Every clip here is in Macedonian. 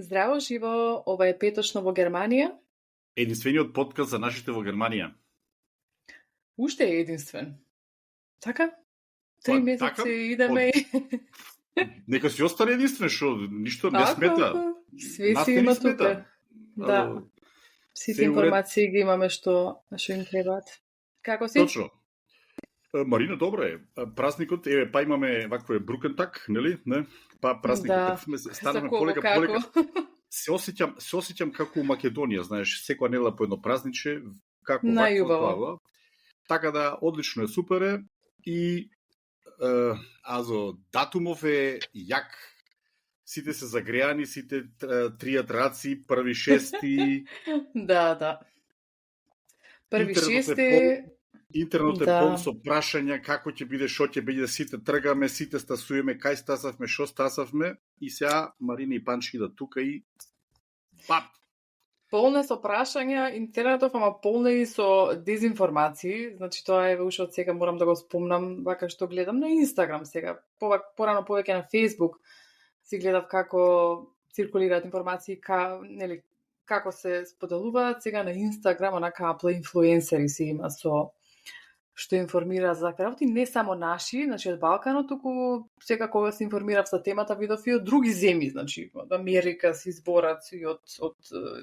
Здраво живо, ова е Петошно во Германија. Единствениот подкаст за нашите во Германија. Уште е единствен. Така? 3 месеци така, идеме и... Нека си остане единствен, што ништо не Така, смета. све Нас си не ни има смета. тука. Да. Ало, Сите се уред. информации ги имаме што им требаат. Како си? Точно. Марина, добро е. Празникот, па имаме вакво е Брукентак, нели? Не? Па празникот, Да. така сме станаме За кого, полека. Се осеќам како у Македонија, знаеш, секоја недела по едно празниче, како Најубаво. вакво. Така да, одлично е, супер е. И датумов е јак. Сите се загреани, сите тријат раци, први шести. Да. Први шести... Интернет е полн со прашања како ќе биде, што ќе биде, сите тргаме, сите стасуваме, кај стасавме, што стасавме и сега Марина и Панчи да тука и пап. Полне со прашања, интернетов, ама полне и со дезинформации. Значи тоа е уште од сега морам да го спомнам, вака што гледам на Инстаграм сега. Порано повеќе на Фейсбук си гледав како циркулираат информации, како се споделуваат. Сега на Инстаграм онака апла инфлуенсери си има со што информира за работи, не само наши, значи од Балканот, туку сега кога се информирав за темата, видов и од други земји, значи од Америка си зборат и од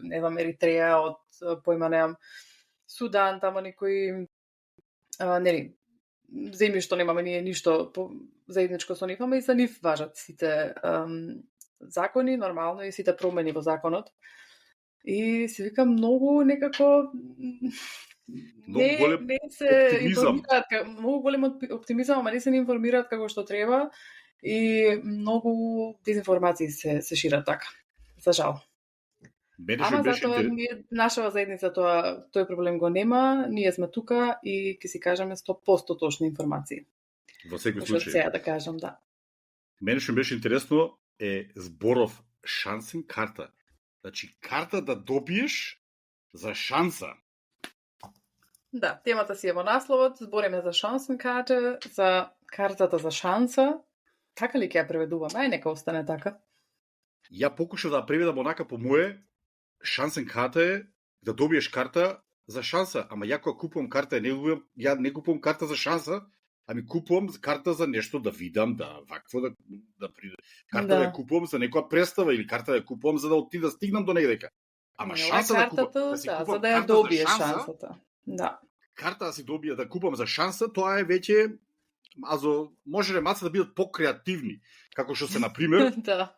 не знам, Еритреја, од појма немам Судан, тамо некои земји што немаме ние ништо заедничко со нив, ама и за нив важат сите закони, нормално, и сите промени во законот. И се вика многу некако голем оптимизам. Многу голем оптимизам, ама не се информираат како што треба и многу дезинформации се шират така. За жал. Ама затоа нашава заедница тој проблем го нема, ние сме тука и ќе си кажеме 100% точни информации. Во секој случај. Што сега да кажам, да. Мене што беше интересно е зборов шансен карта. Значи карта да добиеш за шанса. Да, темата си е во насловот, збориме за шансен карта, за картата за шанса. Така ли ќе ја преведуваме? Нека остане така. Ја покушав да преведам онака по мое, шансен карта е да добиеш карта за шанса. Ама ја кога купувам карта, ја не купувам карта за шанса, ами купувам карта за нешто да видам, да вакво да приде. Карта да ја купувам за некоја представа или карта да ја купувам за да стигнам до негдека. Ама шанса да купувам, за да ја добиеш шансата. Да. Карта да си добија, да купам за шанса, тоа е веќе може маца да бидат покреативни, како што се на пример. Да.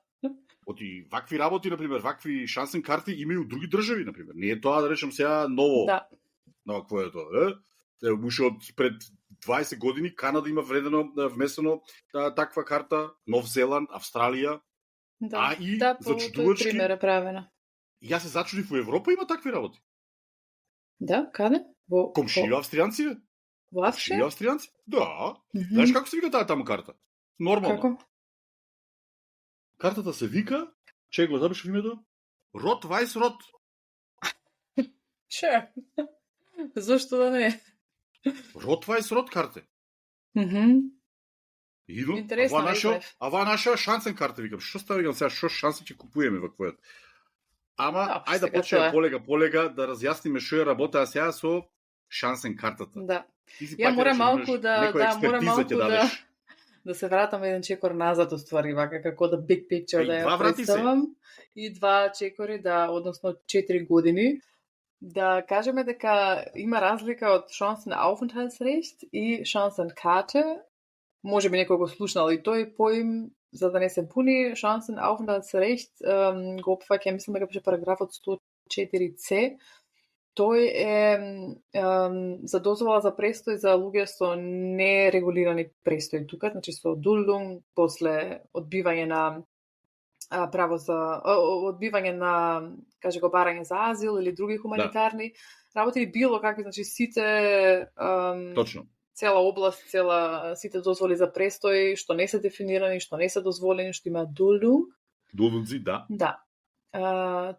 Оти вакви работи, на пример, вакви шансен карти имају други држави, на пример. Не е тоа да речем сега ново. Да. Но какво е тоа, Уште од пред 20 години Канада има внесено таква карта, Нов Зеланд, Австралија. Да. И зачудувачки пример е правена. Јас се зачудив, во Европа има такви работи. Да, каде? Комшија австријанци, Во Австрија? Австријанци? Да. Знаеш како се вика таа таму карта? Нормално. Како? Картата се вика, чеј го запишав името? Рот Вајс Рот. Че? Зошто да не? Рот Вајс Рот карте. Интересно, ава наша шансен карта, викам. Што става, викам сега, што шанси ќе купуваме ваквојот? Ама, ајде да почнеме полега да разјасниме што е работа сега со шансен картата. Да. Ја морам малку да се вратам еден чекор назад, уствари, вака како да big picture да ја представам. И 2 чекори, односно 4 години. Да кажеме дека има разлика од шансен Aufenthaltsrecht и шансен Karte. Може би некој го слушнал и тој поим, за да не се пуни, шансен Aufenthaltsrecht го опфаќа, мислам дека беше параграфот 104c. Тој е за дозвола за престој за луѓе со нерегулирани престој тука, значи со Duldung, после одбивање на право за одбивање на, каже го, барање за азил или други хуманитарни работи, било какви, значи сите точно. Цела област, сите дозволи за престој што не се дефинирани, што не се дозволени, што има Duldung. Duldungзи, да. Да.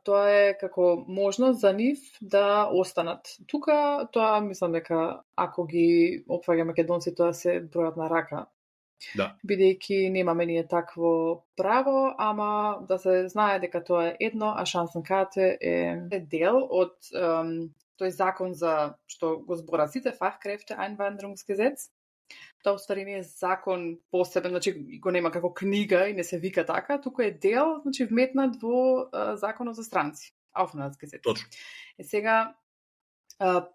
Тоа е како можност за нив да останат тука. Тоа мислам дека ако ги опфаќа македонци, тоа се бројат на рака Да. Бидејќи немаме ние такво право, ама да се знае дека тоа е едно, а шансенкarte е дел од тој закон за што го збора сите Fachkräfte Einwanderungsgesetz. Тоа уствари не е закон посебен, значи го нема како книга и не се вика така, туку е дел, значи вметнат во законот за странци, Aufenthaltsgesetz. Точно. Сега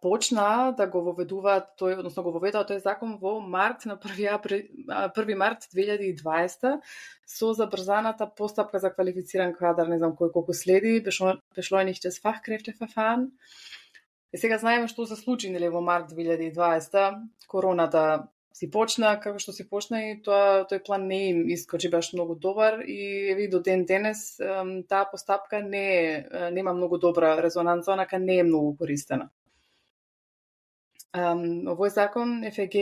почна да го воведуваат тој, односно го воведува тој закон во март на 1 март 2020 со забрзаната постапка за квалифициран кадар, не знам колку следи, beschleunigtes Fachkräfteverfahren. И сега знаеме што се случи нели во март 2020, короната си почна како што си почна и тој план не им искочи баш многу добар и еви до ден денес таа постапка нема многу добра резонанца, онака не е многу користена. Овој закон ФГ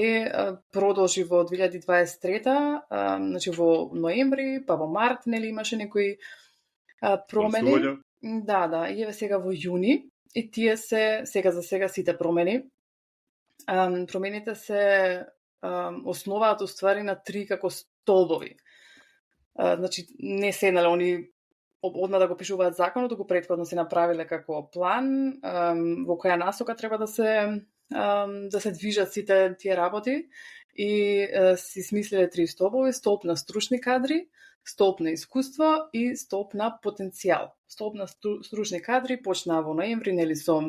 продолжи во 2023, значи во ноември, па во март нели имаше некои промени. Да, и еве сега во јуни и тие се сега за сега сите промени. Промените се основаат уствари на 3 како столбови. Значи не седнале они одма да го пишуваат законот, туку претходно се направиле како план во која насока треба да се движат сите тие работи и си смислиле 3 столбови: столб на стручни кадри, столб на искуство и столб на потенцијал. Столб на стручни кадри почнаа во ноември, нели со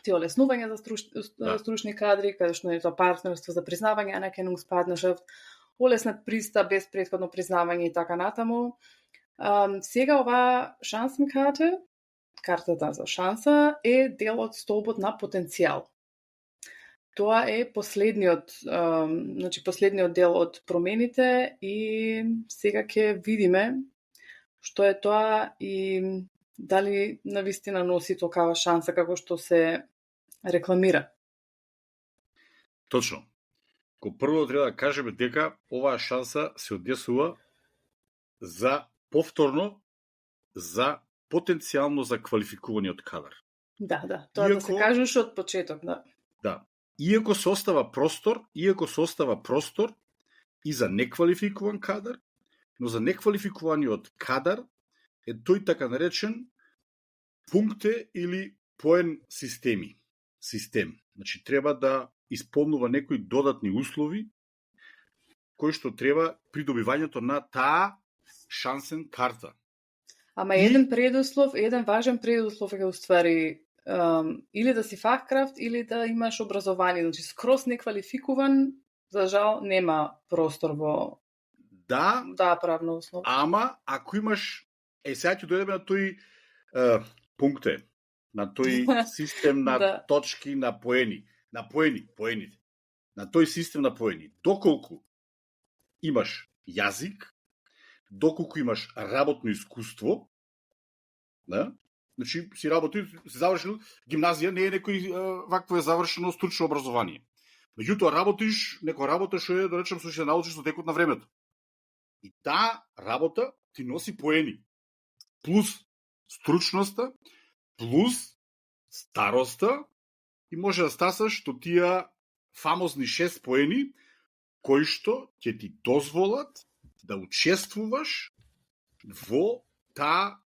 тие олеснувања за стручни кадри, каде што е тоа партнерство за признавање, Anerkennungspartnerschaft, олеснат пристап без претходно признавање и така натаму. Сега оваа шансенкарте, картата за шанса, е дел од столбот на потенцијал. Тоа е последниот дел од промените и сега ќе видиме што е тоа и дали навистина носи токава шанса како што се рекламира. Точно. Ко прво треба да кажеме дека оваа шанса се однесува за повторно за потенцијално за квалификуваниот кадар. Да, тоа да се кажеш од почеток, да. Да. Иако се остава простор и за неквалификуван кадар, но за неквалификуваниот кадар е тој така наречен пункте или поен систем. Значи треба да исполнува некои додатни услови кои што треба при добивањето на таа шансен карта. Ама еден важен предуслов е уствари или да си фахкрафт или да имаш образование, значи скрос неквалификуван, за жал нема простор во правна основа. Ама ако имаш сега ќе дојдеме на тој пункте, на тој систем на точки на поените. На тој систем на поени. Доколку имаш јазик, доколку имаш работно искуство, да? Значи си завршил гимназија, не е некој вакво е завршено стручно образование. Меѓутоа работиш некоја работа што е, да речем, што ќе научиш со текот на времето. И таа работа ти носи поени. Плюс стручноста, плюс староста и може да стасаш што тие фамозни 6 поени кои што ќе ти дозволат да учествуваш во таа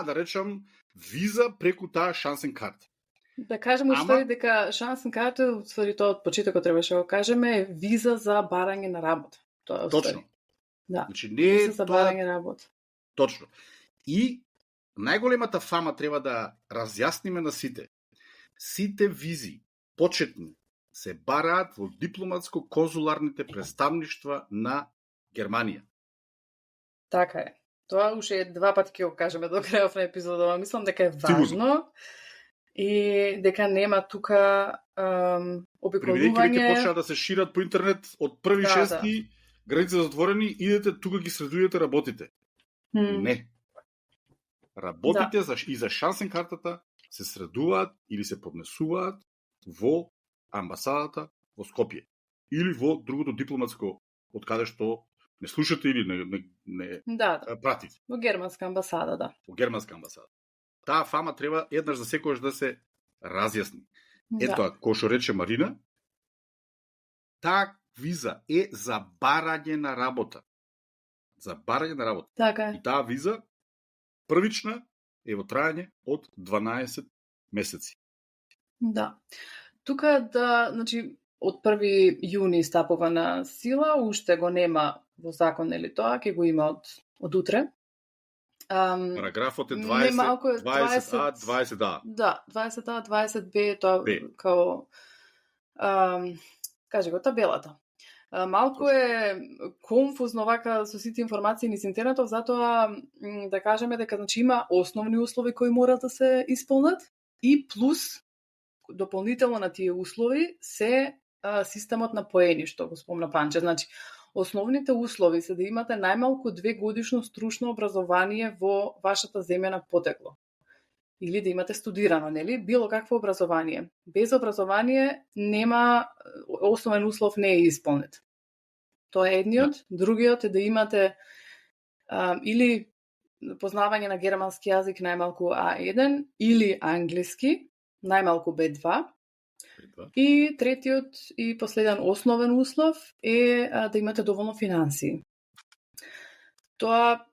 да речам виза преку таа шансен карта. Да кажеме уствари дека шансен карта, уствари тоа од почетокот требаше да го кажеме, е виза за барање на работа. Тоа точно. Да. Значи не е за барање на работа. Точно. И најголемата фама треба да разјасниме на сите. Сите визи почетни се бараат во дипломатско-конзуларните представништва на Германија. Така е. Тоа уште 2 пати ќе го кажеме до крајот на епизодова. Мислам дека е важно. Сигурно. И дека нема тука обиколување. Преведејќи веќе почнаа да се шират по интернет од 1.6, граници затворени, идете тука ги средујете, работите. Не. Работите и за шансен картата се средуваат или се поднесуваат во амбасадата во Скопје или во другото дипломатско од каде што не слушате или не пратите. Во германска амбасада, да. Во германска амбасада. Таа фама треба еднаш за секојаш да се разјасни. Ето, кој што рече Марина, таа виза е за барање на работа. За барање на работа. Така е. И таа виза првична е во трајање од 12 месеци. Да. Тука значи од 1 јуни стапува на сила, уште го нема во закон или тоа, ќе го има од утре. Параграфот е 20А, 20А. Да, 20А, 20Б, тоа као кажи го табелата. Малку е конфузно вака со сите информации низ интернетов, затоа да кажеме дека значи има основни услови кои мора да се исполнат и плюс дополнително на тие услови се системот на поени, што го спомна Панче. Значи, основните услови се да имате најмалку 2 годишно стручно образование во вашата земја на потекло. Или да имате студирано, нели? Било какво образование. Без образование нема, основен услов не е исполнет. Тоа е едниот. Другиот е да имате или познавање на германски јазик најмалку А1 или англиски најмалку B2. И третиот и последен основен услов е да имате доволно финансии. Тоа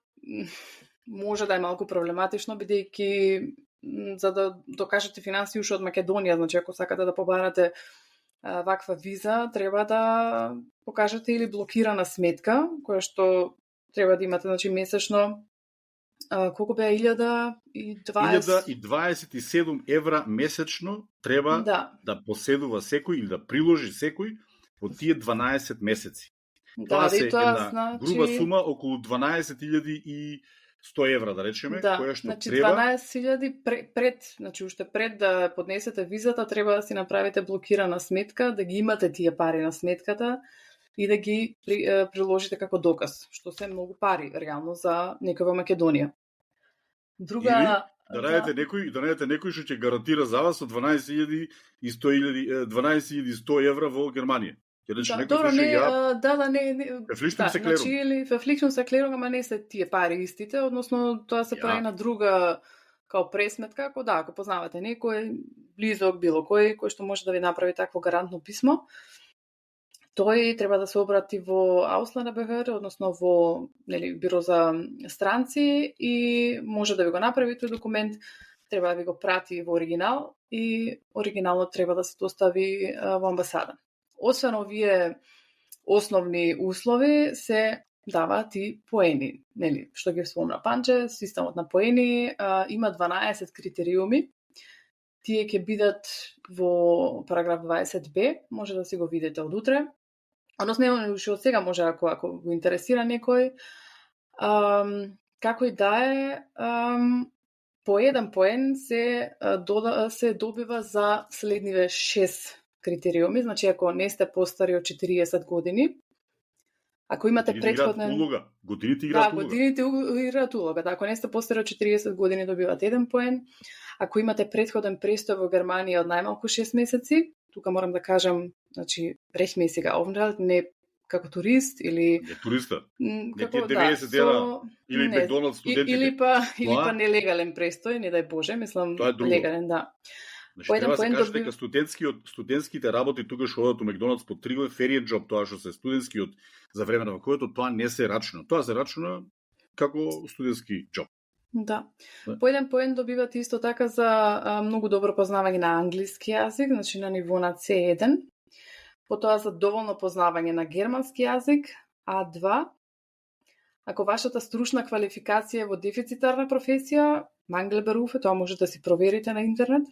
може да е малку проблематично, бидејќи за да докажете финансии уште од Македонија, значи ако сакате да побарате ваква виза, треба да покажете или блокирана сметка, која што треба да имате, значи месечно колку беа 1027 евра месечно треба да поседува секој или да приложи секој во тие 12 месеци. Тоа се една груба сума околу 12.100 евра, да речеме, која што значи треба... 12.000 значи уште пред да поднесете визата, треба да си направите блокирана сметка, да ги имате тие пари на сметката и да ги приложите како доказ, што се многу пари, реално, за некој во Македонија. Друга... Или да најдете некој што ќе гарантира за вас со 12.100 евра во Германија. Фличнум се клерунг, ама не се тие пари истите, односно тоа се прави на друга као пресметка, ако познавате некој близок, било кој што може да ви направи такво гарантно писмо, тој треба да се обрати во Ausländerbehörde, односно во биро за странци и може да ви го направи тој документ, треба да ви го прати во оригинал и оригиналот треба да се достави во амбасада. Освен овие основни услови се даваат и поени, што ги спомна Панче, системот на поени има 12 критериуми. Тие ќе бидат во параграф 20Б, може да си го видите од утре. Односно, уште од сега може, ако го интересира некој. Како и да е, по еден поен се добива за следниве 6 критериуми. Значи, ако не сте постари од 40 години, ако имате претходна... Годините играат улога. Годините играат улога. Ако не сте постари од 40 години, добивате 1 поен. Ако имате претходен престој во Германија од најмалку 6 месеци, тука морам да кажам, значи, рехмесига овнрад, не како турист или... Не туриста. Не тие 90 дена или Макдоналдс студентите. Или па нелегален престој, не дај Боже, мислам, легален, да. Значи, треба да се каже дека студентските работи тука што одат у Макдоналдс по 3 години, фериен џоб, тоа што се студентски за време на вакуето, тоа не се рачуна. Тоа се рачуна како студентски џоб. Да. По еден поен добивате исто така за многу добро познавање на англиски јазик, значи на ниво на C1. Потоа за доволно познавање на германски јазик, A2. Ако вашата стручна квалификација е во дефицитарна професија, Mangelberufe, тоа можете да си проверите на интернет.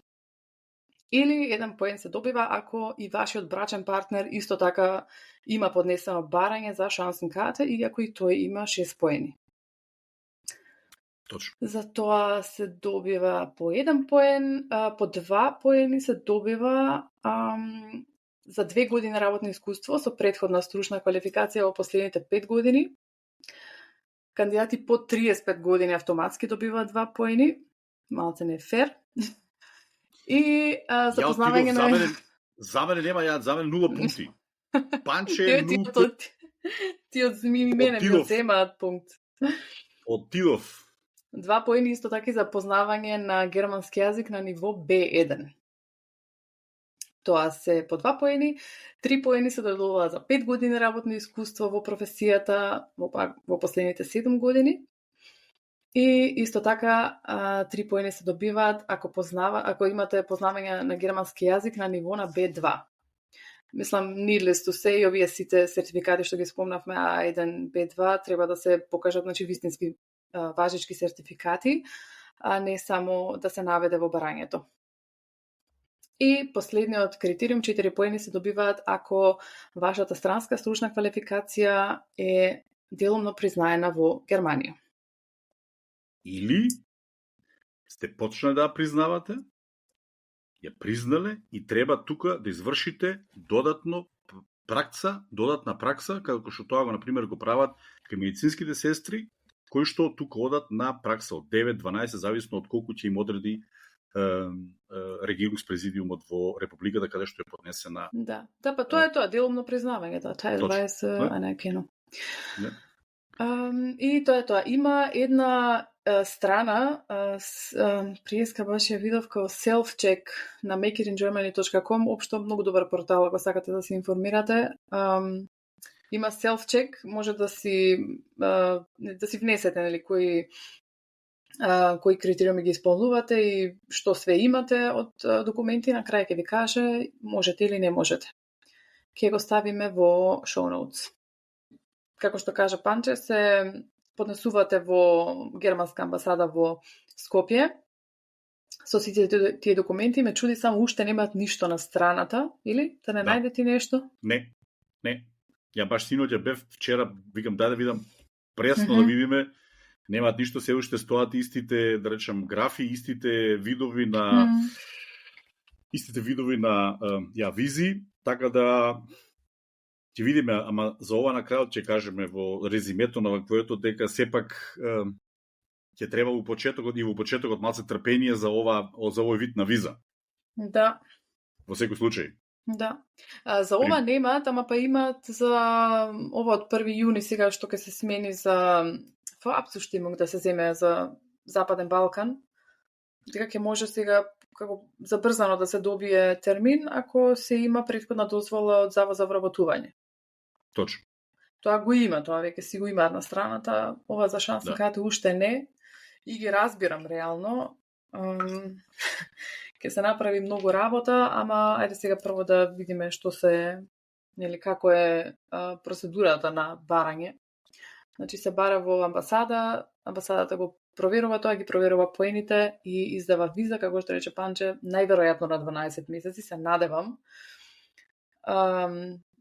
Или еден поен се добива ако и вашиот брачен партнер исто така има поднесено барање за Chancenkarte и ако и тој има 6 поени. Точно. За тоа се добива по 1 поен, по 2 поени се добива за 2 години работно искуство со претходна стручна квалификација во последните 5 години. Кандидати по 35 години автоматски добиваат 2 поени, малце не фер. И за познавање на... За мене нема, за мене 0 пункти. Панче 0 пункти. Ти од мене ми земаат пункт. Отидов. 2 поени исто така и за познавање на германски јазик на ниво B1. Тоа се по 2 поени, 3 поени се додолува за 5 години работно искуство во професијата во последните 7 години. И исто така 3 поени се добиваат ако имате познавање на германски јазик на ниво на B2. Мислам, needless to say, овие сите сертификати што ги спомнавме, A1, B2, треба да се покажат, значи, вистински важечки сертификати, а не само да се наведе во барањето. И последниот критериум, 4 поени се добиваат ако вашата странска стручна квалификација е делумно признаена во Германија. Или сте почнали да признавате, ја признале и треба тука да извршите додатна пракса, како што тоа го, например, го прават кај медицинските сестри, кои што тука одат на пракса од 9-12, зависно од колку ќе им одреди регионспрезидиумот во Републиката, каде што е поднесена. Да, па тоа е тоа, делумно признавање, да, Teilweise Anerkennung. И тоа е тоа. Има една страна, приеска баш ја видов као self-check на makeitingermany.com, општо многу добар портал, ако сакате да се информирате. Има self-check, може да си внесете, нели, кои критериуми ги исполнувате и што све имате од документи, на крај ќе ви каже можете или не можете. Ќе го ставиме во show notes. Како што кажа Панче, се поднесувате во германска амбасада во Скопје. Со сите тие документи ме чуди само уште немаат ништо на страната, или? Да не најдете нешто? Не. Ја баш синоќа бев вчера, викам дај да видам пресно да видиме. Немаат ништо, се уште стоат истите, да речам, графи, истите видови на визи, така да ќе видиме, ама за ова на крајот ќе кажеме во резимето на ваквоето дека сепак ќе треба во почетокот малце трпение за овој вид на виза. Да. Во секој случај. Да. За ова немаат, ама па имаат за ова од 1 јуни сега што ќе се смени за Verabschiedung да се земе за Западен Балкан. Дека ќе може сега како забрзано да се добие термин ако се има претходна дозвола од Завод за вработување. Точно. Тоа го има, тоа веќе си го имаат на страната, ова за шанса кате уште не. И ги разбирам реално. Ќе се направи многу работа, ама ајде сега прво да видиме што се, нели, како е процедурата на барање. Значи се бара во амбасадата го проверува тоа, ги проверува поените и издава виза, како што рече Панче, најверојатно на 12 месеци, се надевам.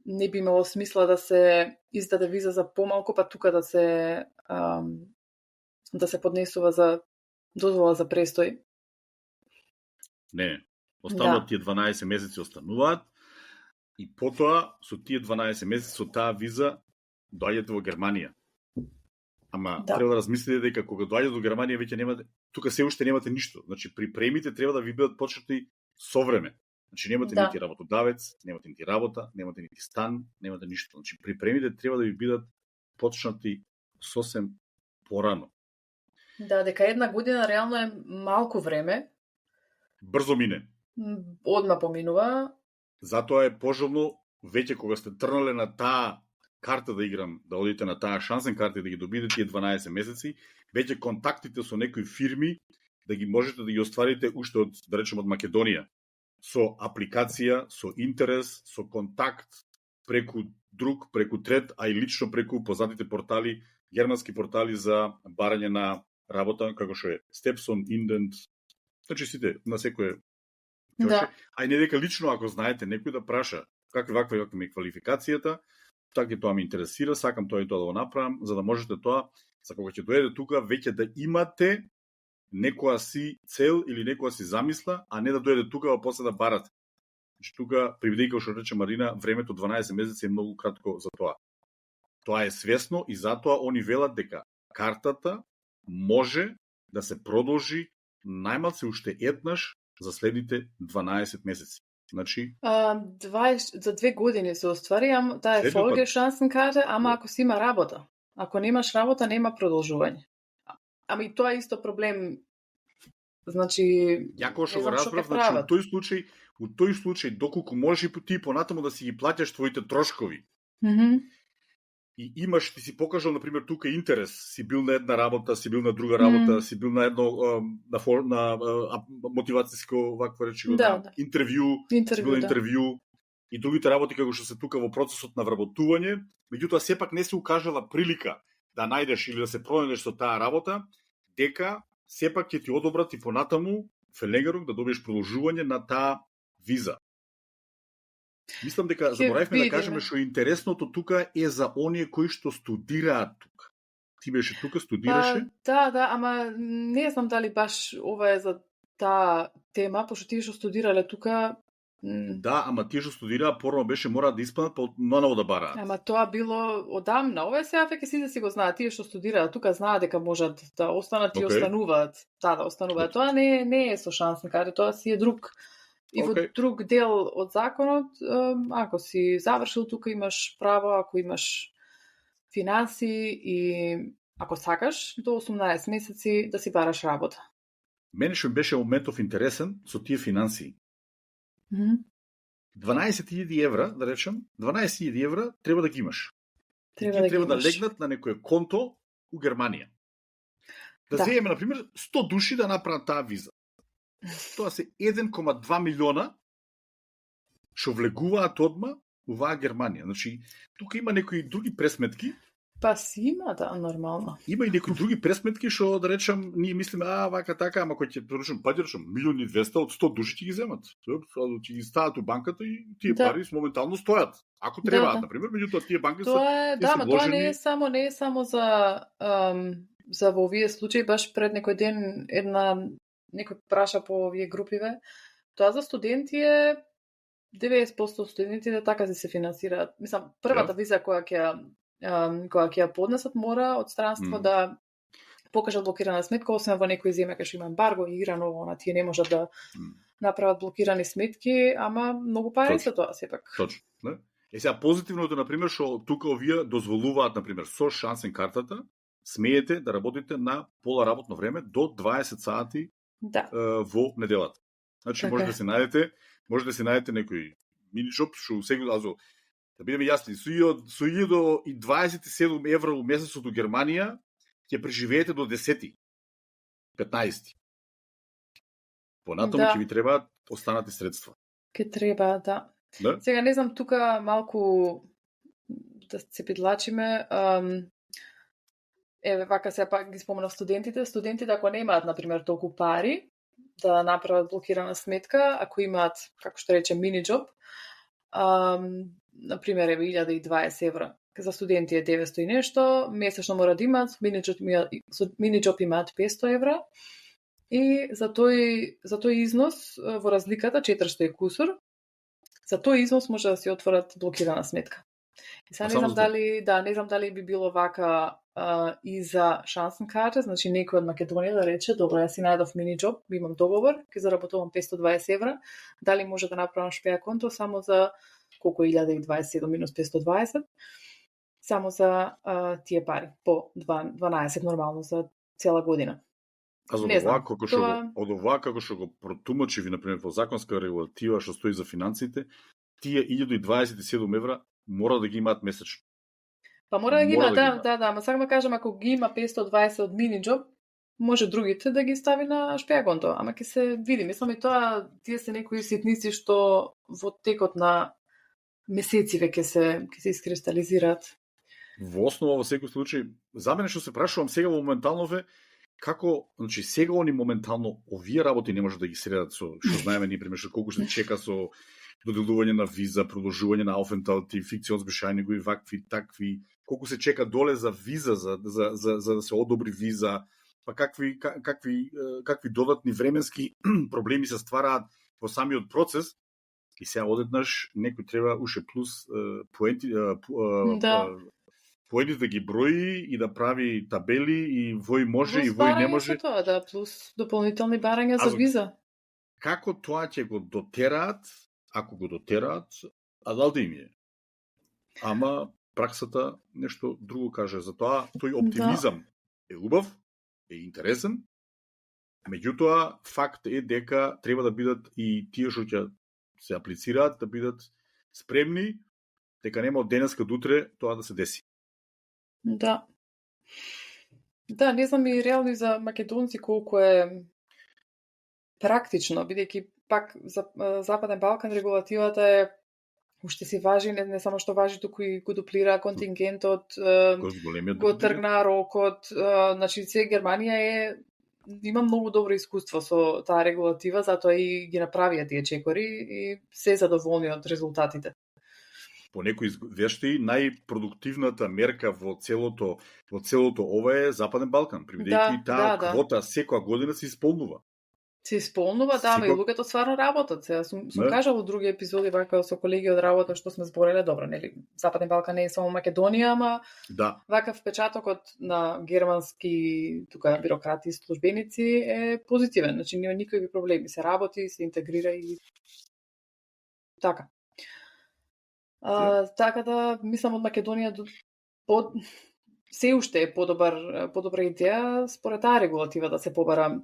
Не би имало смисла да се издаде виза за помалку, па тука да се поднесува за дозвола за престој. Не, остануваат тие 12 месеци остануваат и потоа со тие 12 месеци со таа виза доаѓате во Германија. Ама треба да размислите дека кога доаѓате до Германија веќе немате, тука се уште немате ништо. Значи припремите треба да ви бидат почнати со време. Значи немате нити работодавец, немате нити работа, немате нити стан, немате ништо. Значи припремите треба да ви бидат почнати сосем порано. Да, дека една година реално е малку време. Брзо мине. Одма поминува. Затоа е пожелно веќе кога сте трнале на таа карта да играм, да одите на таа шансен карта и да ги добиете тие 12 месеци, веќе контактите со некои фирми да ги можете да ги остварите уште од, да речем, од Македонија. Со апликација, со интерес, со контакт, преку друг, преку трет, а и лично преку познатите портали, германски портали за барање на работа, како што е Stepson, Indent, значи сите, на секој Да. Ај не дека лично, ако знаете некој да праша каква ми е квалификацијата, така тоа ме интересира, сакам тоа и тоа да го направам, за да можете тоа, за кога ќе дојде тука, веќе да имате некоја си цел или некоја си замисла, а не да дојде тука, а после да барате. Значи тука, бидејќи што рече Марина, времето 12 месеци е многу кратко за тоа. Тоа е свесно и затоа они велат дека картата може да се продолжи најмалце уште еднаш за следните 12 месеци. Значи за 2 години се оствари, таа е Folgechancen карта, ама ако си има работа. Ако немаш работа, нема продолжување. Ама и тоа е исто проблем Значи, Јако што не го знам што ќе разбрав, значи прават. у тој случај доколку можеш ти понатаму да си ги плаќаш твоите трошкови. И имаш, ти си покажал, например, тука интерес, си бил на една работа, си бил на друга работа, си бил на едно на мотивацијско ваква речи на интервју, си бил на интервју и другите работи како што се тука во процесот на вработување, меѓутоа сепак не се укажала прилика да најдеш или да се пронајдеш со таа работа, дека сепак ќе ти одобрат и понатаму Феленгерук да добиеш продолжување на таа виза. Мислам дека заборавивме да кажеме што интересното тука е за оние кои што студираат тука. Ти беше тука, студираше? Да, ама не знам дали баш ова е за таа тема, пошто тие што студирале тука. Да, ама тие што студираа порано беше мора да испаднат па наново да бараат. Ама тоа било одамна. Ова е сега веќе сите си го знаат. Тие што студираат тука знаат дека можат да останат и остануваат. Да остануваат. Тоа не е со шансен карта, тоа си е друг. И во друг дел од законот, ако си завршил тука, имаш право, ако имаш финанси и ако сакаш, до 18 месеци да си бараш работа. Мене што беше моментов интересен со тие финанси. 12.000 евра, да речем, 12.000 евра треба да ги имаш. Треба да легнат на некое конто у Германија. Да земеме, например, 100 души да направат таа виза. Тоа се 1,2 милиона што влегуваат одма уваа Германија. Значи, тука има некои други пресметки. Па си има, да, нормално. Има и некои други пресметки што, да речем, ние мислиме, вака така, ама кој ќе поручам, па речем, 1,200,000 од 100 души ќе ги земат. Ќе ги стават у банката и тие пари моментално стојат. Ако требаат, например, меѓутоа тие банки се ама тоа не е само за во овие случаи, баш пред некој ден некој праша по овие групиве. Тоа за студенти е 90% студентите така се финансираат. Мислам, првата виза која ќе ја поднесат мора од странство да покажат блокирана сметка, освен во некои земји кај што има ембарго и Иран, тие не можат да направат блокирани сметки, ама многу пари се тоа сепак. Точно, да. Сега позитивното например што тука овие дозволуваат например со шансен картата смеете да работите на пола работно време до 20 сати во неделата. Значи така. Може да се најдете некој мини джоб што сега да бидеме јасни, со 1.027 евра у месецот у Германија ќе преживеете до 10, 15. Понатаму ќе ви требаат останати средства. Ќе треба, да. Сега не знам тука малку да се пидлачиме. Вака се пак ги спомнав студентите. Студентите ако немаат например толку пари да направат блокирана сметка, ако имаат, како што рече, мини джоб, например, 1020 евра. За студенти е 900 и нешто, месечно мора да имаат, мини джоб имаат 500 евра. И за тој износ, во разликата, 400 и кусур, за тој износ може да си отворат блокирана сметка. И сега не знам дали би било вака и за шансен карта, значи некој од Македонија да рече, добро, јас си најдов мини джоб, имам договор, ќе заработувам 520 евра, дали може да направам шпеја конто само за колку 1027 минус 520, само за тие пари, по 12 нормално за цела година. А од оваа како што го протумачи например во законска регулатива што стои за финансите, тие 1027 евра мора да ги имаат месечно. Па мора да ги има, да, ама сакам да кажам, ако ги има 520 од мини джоб, може другите да ги стави на шпеја конто, ама ќе се види. Мислам и тоа, тие се некои ситници што во текот на месеци веќе се искристализираат. Во основа во секој случај, за мене што се прашувам сега моментално како, значи сега они моментално овие работи не можат да ги средат со што знаеме ние пример колку се чека со доделување на виза, продолжување на Aufenthalt, фикциозбешајниго и вакви такви, колку се чека доле за виза за да се одобри виза, па какви додатни временски проблеми се ствараат во самиот процес. И сега одеднаш некој треба уште плюс поедите да ги брои и да прави табели и вој може и вој не може. Тоа, да, плюс дополнителни барања за виза. Како тоа ќе го дотераат, ако го дотераат, а дали да им е? Ама праксата нешто друго каже. Затоа тој оптимизам е убав, е интересен, Меѓутоа, факт е дека треба да бидат и тие што ќе се аплицираат, да бидат спремни, дека нема од денеска до утре тоа да се деси. Да. Да, не знам и реално и за македонци колку е практично, бидејќи пак за Западен Балкан регулативата е уште си важи, не само што важи, туку и го дуплира контингентот, го тргна рокот, значи се Германија има многу добро искуство со таа регулатива, затоа и ги направија тие чекори и се задоволни од резултатите. По некои вешти најпродуктивната мерка во целото ова е Западен Балкан, бидејќи таа квота секоја година се исполнува. Се исполнува, да, и луѓето стварно работат. Сега сум кажал во други епизоди вака со колеги од работа што сме збореле, добро, нели, Западен Балкан не е само Македонија, ама вака впечатокот на германски тука бирократи и службеници е позитивен, значи нема никакви проблеми, се работи, се интегрира и така. Така да, мислам од Македонија се уште е подобра идеја според таа регулатива да се побара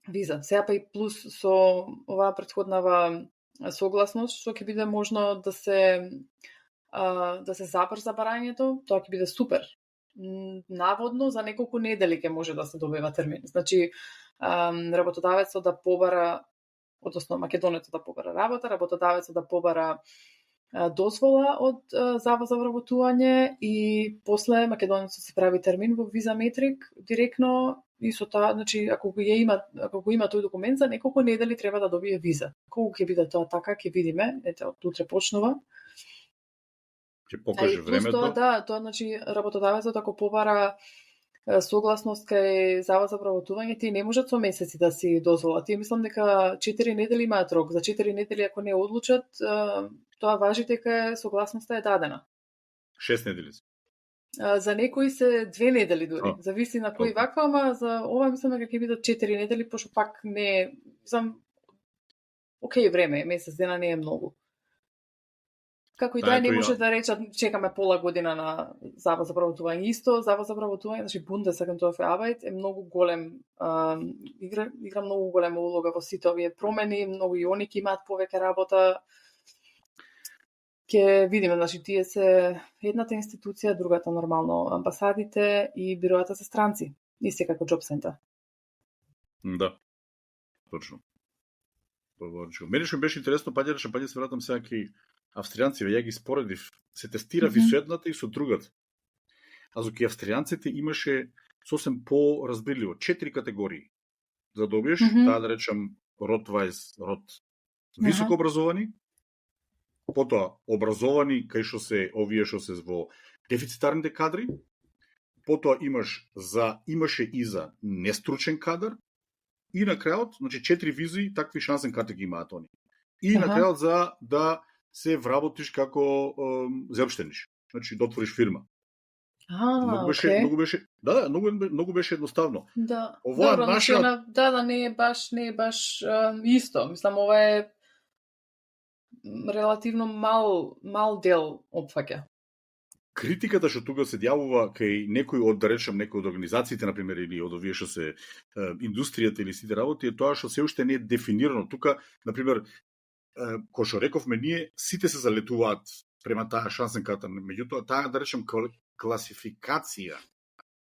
виза. Сега па и плюс со оваа претходнава согласност, што ќе биде можно да се забрза барањето, тоа ќе биде супер. Наводно за неколку недели ќе може да се добива термин. Значи, работодавецот да побара, односно македонецот да побара работа, работодавецот да побара дозвола од Завод за вработување и после македонецот се прави термин во Виза Метрик директно и со таа, значи ако го има тој документ за неколку недели треба да добие виза. Колку ќе биде тоа така, ќе видиме, ете од утре почнува. Ќе покаже времето. Тоа значи работодавецот ако побара согласност кај Завод за вработување, тие не можат со месеци да си дозволат. Тие мислам дека 4 недели имаат рок. За 4 недели ако не одлучат, тоа важи дека согласноста е дадена. 6 недели. За некои се 2 недели дури. Зависи на кој ваква, ама за ова мислам дека ќе бидат 4 недели, пошто пак не, мислам, окей време, месец дена не е многу. Како и да не може да речат чекаме пола година на Завод за вработување. Исто, Завод за вработување, значи Bundesagentur für Arbeit е многу голем, игра многу голема улога во сите овие промени, многу и они ќе имаат повеќе работа. Ке видиме, значи тие се едната институција, другата нормално амбасадите и бироата за странци, исти како Job Center. Да. Точно. Мене што беше интересно, паѓа се вратам сега кај австријанци, ја ги споредив, се тестирав и со едната и со другата. А за кај австријанците имаше сосем по-разбирливо 4 категории. За да добиеш, таа да речам рот високо образовани, потоа образовани кај што се овие што се во дефицитарните кадри, потоа имаше и за нестручен кадар, и на крајот, значи 4 визи, такви шансен карти ги имаат они. И на крајот за да се вработиш како заопштениш. Значи да отвориш фирма. Многу беше едноставно. Да. Ова добро, наша не е баш исто. Мислам ова е релативно мал дел опфаќа. Критиката што тука се јавува кај некој од организациите, например, или од овие што се индустријата или сите работи, е тоа што се уште не е дефинирано. Тука, например, кој што рековме ние, сите се залетуваат према таа шансен карта. Меѓутоа, таа, да речем, класификација,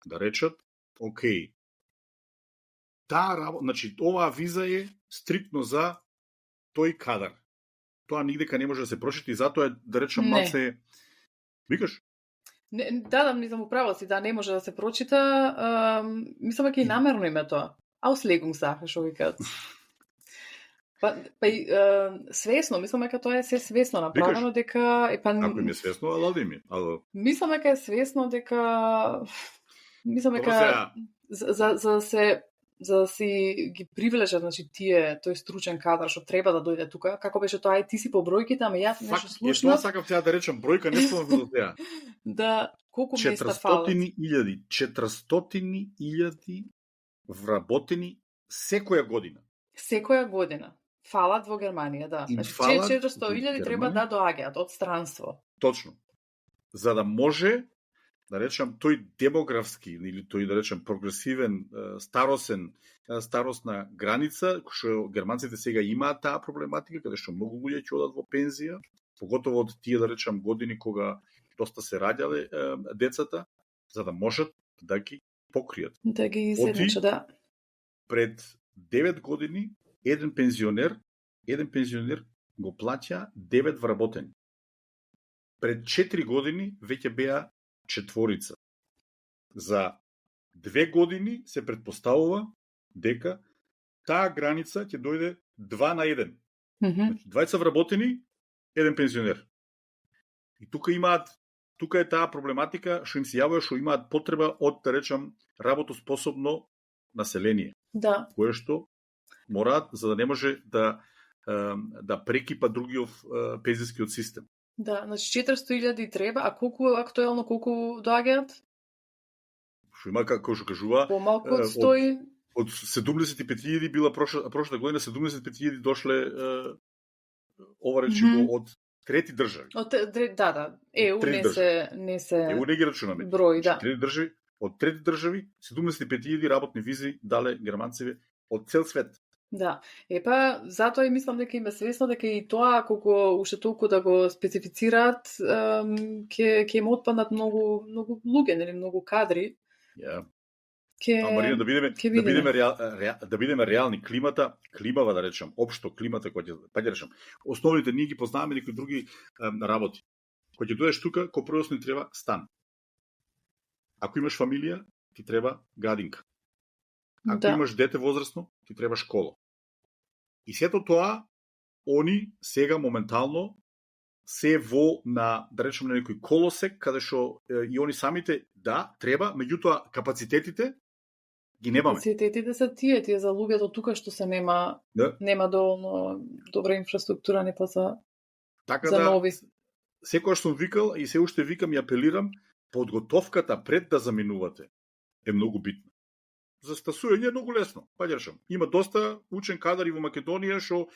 да речат, окей, таа работа, значи, оваа виза е стриктно за тој кадар. Тоа нигдека не може да се прочита и затоа е, да речем, малце... Викаш? Да, мислам управо си, да, не може да се прочита. Мислам дека и намерно име тоа. Auslegungssache, што викаат. Па и свесно, мислам дека тоа е се свесно направено, дека... Ако им е свесно, алади ми. Мислам дека е свесно дека... Мислам дека за да си ги привлечат, значи тие, тој стручен кадар што треба да дојде тука, како беше тоа, ти си по бројките, ама јас нешто слушнав. Тоа сакам сега да речам, бројка не сум до сега. Да, колку места фалат? 400.000 вработени секоја година. Секоја година. Фалат во Германија, да. Значи 400.000 треба да доаѓаат од странство. Точно. За да може да речам, тој демографски или тој, да речам, прогресивен, старосна граница, што германците сега имаат таа проблематика, каде што многу луѓе ќе одат во пензија, поготово од тие, да речам, години кога доста се раѓале децата, за да можат да ги покријат. Да ги изедничат, да. Пред 9 години еден пензионер го плаќа 9 вработени. Пред 4 години веќе беа 4. За 2 години се предпоставува дека таа граница ќе дојде 2 на 1. Значи, 20 вработени, еден пензионер. И тука е таа проблематика што им се јавува, што имаат потреба од, да речам, работоспособно население. Да. Кое што мораат, за да не може да прекипа другиот пензискиот систем. Да, значи 400.000 треба, а колку актуелно колку доаѓаат? Што има, како што кажува, помалку од 100. Од 75.000 била прошла година, 75.000 дошле ова речи од трети држави. Да. ЕУ не се ЕУ не ги рачунаме. Број, да. Трети држави, од трети држави 75.000 работни визи дале германците од цел свет. Да. Епа, затоа и мислам дека има свесно дека и тоа, колку уште толку да го специфицираат, ќе им отпаднат многу луѓе, нели, многу кадри. Ja. Марина, да бидеме реални, климава, да речем, општо климата која ќе, па да речем, основните ние ги познаваме некои други работи. Кога ќе дојдеш тука, кој прво ни треба стан. Ако имаш фамилија, ти треба градинка. Ако имаш дете возрасно, ти треба школа. И сето тоа, они сега моментално се во на, да речем, на некој колосек, каде што и они самите, да, треба, меѓутоа капацитетите ги немаме. Капацитетите се тие за луѓето тука што се нема доволно добра инфраструктура не за нови. Секој што сум викал и се уште викам и апелирам, подготовката пред да заминувате е многу битна. За стасување е многу лесно. Па речам, има доста учен кадар и во Македонија што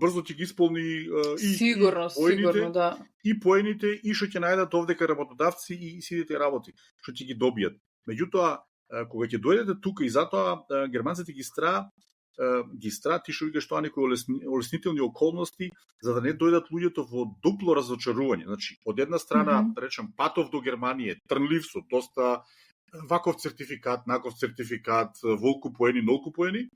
брзо ќе ги исполни и сигурно, да. И поените и што ќе најдат овдека работодавци и сите работи што ќе ги добијат. Меѓутоа, кога ќе дојдете тука и затоа германците ги стра ти што викаш тоа некои олеснителни околности за да не дојдат луѓето во дупло разочарување. Значи, од една страна, да речем, патов до Германија е трнлив со доста ваков цертификат, наков цертификат, волку поени, нолку поени,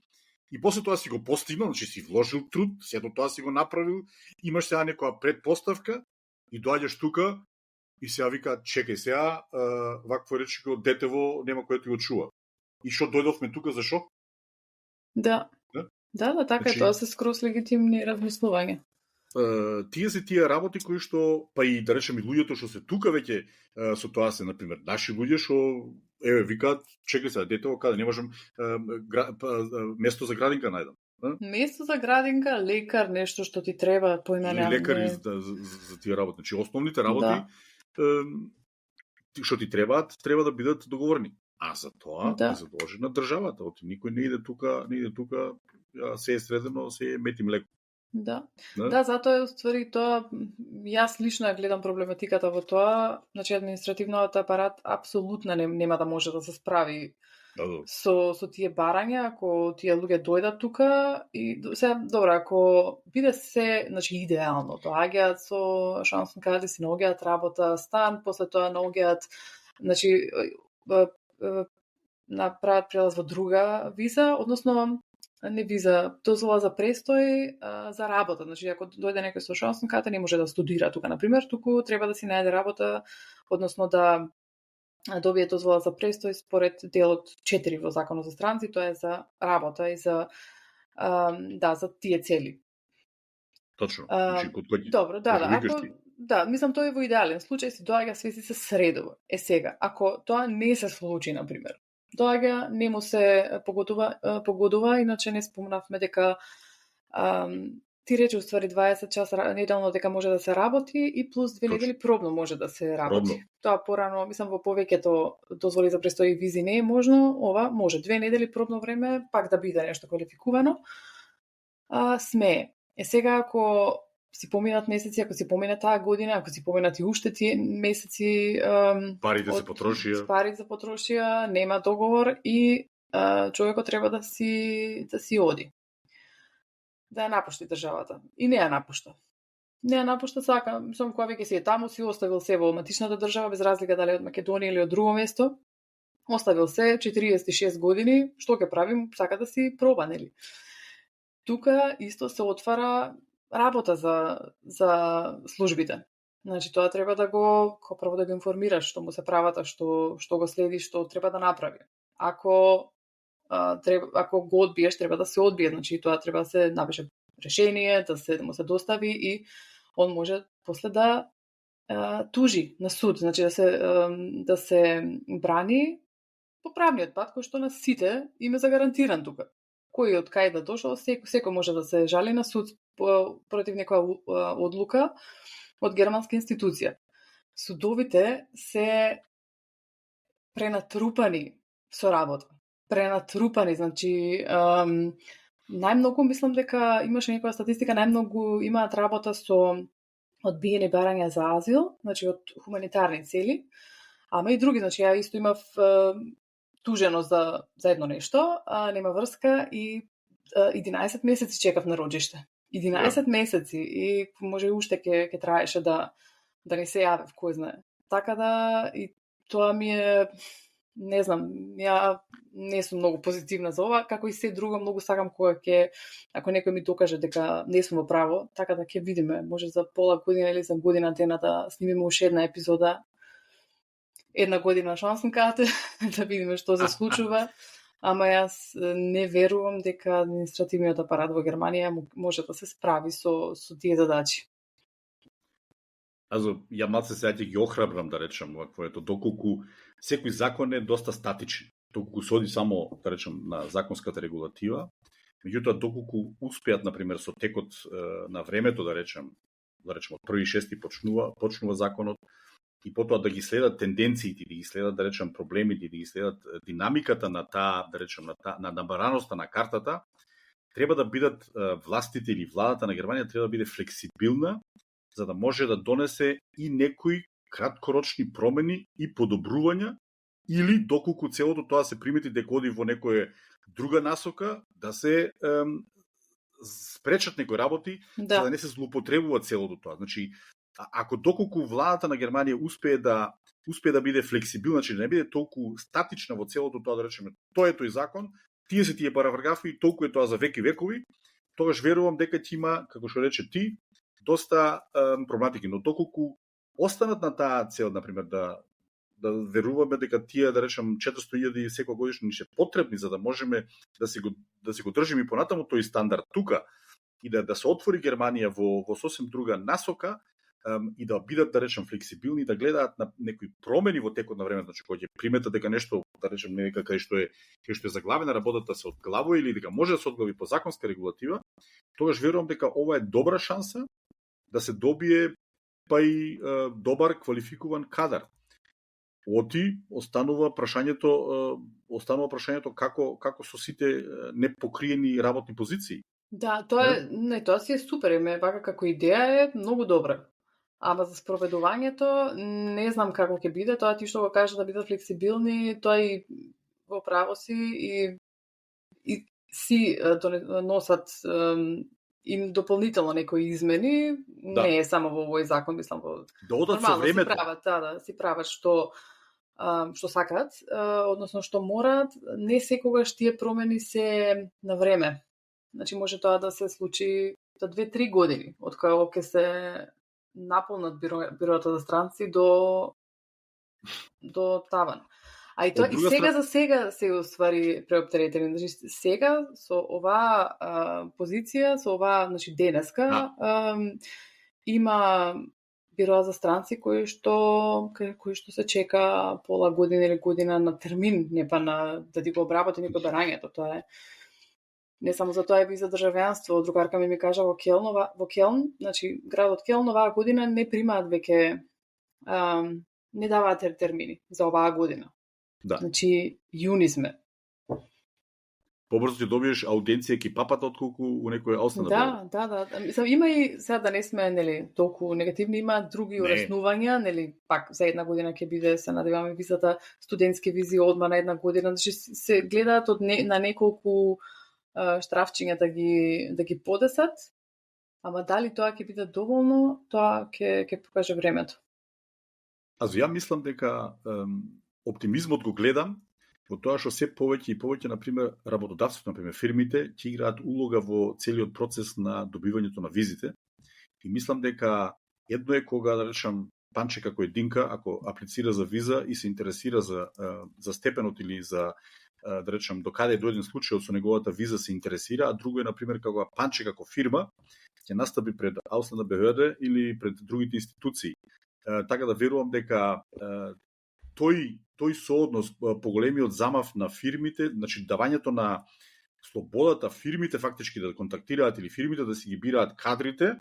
и после тоа си го постигнал, значи си вложил труд, сето тоа си го направил, имаш сега некоја предпоставка и доаѓаш тука и сега вика, чекај сега, вакво речи го детево нема кој ти го чува. И што дојдовме тука за шо? Да, така значи, тоа се скрос легитимни размислувања. Тие работи кои што, па и да речем и луѓето што се тука веќе со тоа се, например, наши луѓе што викаат, чекај се, детево каде не можам место за градинка најдам. Место за градинка, лекар, нешто што ти треба, поимене. Лекари за тие работи. Значи основните работи што ти треба да бидат договорни. А за тоа е задолжена државата. Никој не иде тука, се е средено, се е мети млеко. Да, затоа е уствари тоа, јас лично ја гледам проблематиката во тоа, значи административниот апарат апсолутно нема да може да се справи со тие барања, ако тие луѓе дојдат тука и се добро, ако биде се, значи идеално, доаѓаат со шансен каде си наоѓаат работа, стан, после тоа наоѓаат, значи направат прелаз во друга виза, односно не виза, дозвола за престој за работа. Значи, ако дојде некој со шансен ката, не може да студира тука, например, туку треба да си најде работа, односно да добие дозвола за престој според делот 4 во Законот за странци, тоа е за работа и за за тие цели. Точно. Добро, мислам тоа е во идеален случај си доаѓа свеси се средово. Сега, ако тоа не се случи, например, доаѓа, не му се погодува, иначе не спомнавме дека ти рече уствари 20 часа неделно дека може да се работи и плюс 2 недели пробно може да се работи. Тоа порано, мислам, во повеќето дозволи за престој и визи не е можно, ова може 2 недели пробно време, пак да биде нешто квалификувано. Смее. Сега ако си поминат месеци, ако си помина таа година, ако си поминат и уште тие месеци, парите се потрошија. Парите се потрошија, нема договор и човекот треба да си оди. Да ја напушти државата. И не ја напушта. Не ја напушта, сака, мислам, кога веќе си е таму, си оставил се во матичната држава, без разлика дали од Македонија или од друго место. Оставил се 46 години, што ќе правим, сака да си проба, нели? Тука исто се отвара работа за службите. Значи, тоа треба да го, прво да го информираш што му се правата, што го следи, што треба да направи. Ако го одбиеш, треба да се одбие, значи тоа треба да се напише решение, да му се достави и он може после да тужи на суд, значи да се брани по правниот пат, кој што на сите им е загарантиран тука. Кој од кај да дошол, секој може да се жали на суд против некоја одлука од германска институција. Судовите се пренатрупани со работа. Пренатрупани, значи најмногу, мислам дека имаше некоја статистика, најмногу имаат работа со одбиени барања за азил, значи од хуманитарни цели, ама и други, значи ја исто имав тужено за едно нешто, нема врска и 11 месеци чекав на роđиште. 11 месеци и може и уште ќе траеше да не се јавев, кој знае. Така да и тоа ми е, не знам, ја не сум многу позитивна за ова, како и се друго, многу сакам ако некој ми докаже дека не сум во право, така да ќе видиме, може за пола година или за година дена да снимиме уште една епизода. Една година шансен кате, да видиме што се случува, ама јас не верувам дека административниот апарат во Германија може да се справи со тие задачи. Ја малце сега ќе ги охрабрам да речам ваквото, доколку секој закон е доста статичен, доколку се оди само, да речем, на законската регулатива, меѓутоа доколку успеат, например, со текот на времето, да речем од 1.6 почнува законот, и потоа да ги следат тенденциите, да ги следат, да речем, проблемите, да ги следат динамиката на таа, да речем, на набараноста на картата, треба да бидат властите или владата на Германија треба да биде флексибилна, за да може да донесе и некои краткорочни промени и подобрувања, или доколку целото тоа се примети дека оди во некоја друга насока, да се спречат некои работи, за да не се злоупотребува целото тоа. Значи, ако доколку владата на Германија успее да биде флексибилна, значи да не биде толку статична во целото тоа, да речеме, тоа е тој закон, тие се тие параграфи, толку е тоа за веки векови, тогаш верувам дека ќе има, како што рече ти, доста проблематики, но доколку останат на таа цел, например, да веруваме дека тие, да речем, 400.000 секој годишно ни се потребни за да можеме да си го држиме и понатаму тој стандард тука и да се отвори Германија во сосем друга насока, и да бидат, да речем, флексибилни, да гледаат на некои промени во текот на времето, значи кога ќе приметат дека нешто, да речем, не дека кај што е заглавена работата се одглавува или дека може да се одглави по законска регулатива, тогаш верувам дека ова е добра шанса да се добие па и добар квалификуван кадар. Останува прашањето како со сите непокриени работни позиции. Да, тоа си е супер, вака како идеја е многу добра. Ама за спроведувањето не знам како ќе биде, тоа ти што го кажа да бидат флексибилни, тоа и во право си и си носат им дополнително некои измени, не е само во овој закон, мислам во нормално си прават, си прават што сакаат, односно што мораат, не секогаш тие промени се на време. Значи може тоа да се случи за 2-3 години, од кога ќе се наполнат бюроата за странци до таван. А и тоа и сега за сега се уствари преоптеретени. Значи сега со оваа позиција, со оваа, значи денеска, има бюроа за странци кои што се чека пола година или година на термин, не па на да ти го обработи некој барањето. Тоа е не само за тоа, и за државјанство. Другарка ми кажа во Келн, значи градот Келн оваа година не примаат веќе не даваат термини за оваа година. Да. Значи јуни сме. Побрзо ќе добиеш ауденција ки папата отколку у некоја остана. Да. Мислам, има и сега да не сме толку негативни, има други уреснувања, пак за една година ќе биде, се надеваме, визата, студентски визи одма на една година, значи се гледаат на неколку штрафчиња да ги подесат, ама дали тоа ќе биде доволно, тоа ќе покаже времето. Ја мислам дека оптимизмот го гледам во тоа што се повеќе и повеќе, например, работодавците, например, фирмите, ќе играат улога во целиот процес на добивањето на визите. И мислам дека едно е кога, да речам, Панче како единка, ако аплицира за виза и се интересира за степенот или за, да речам, до каде дојден случајот со неговата виза се интересира, а друго е, например, кога Панче како фирма ќе настапи пред Ausländer Behörde или пред другите институции. Така да верувам дека тој сооднос, поголемиот замав на фирмите, значи давањето на слободата фирмите фактички да контактираат или фирмите да си ги бираат кадрите,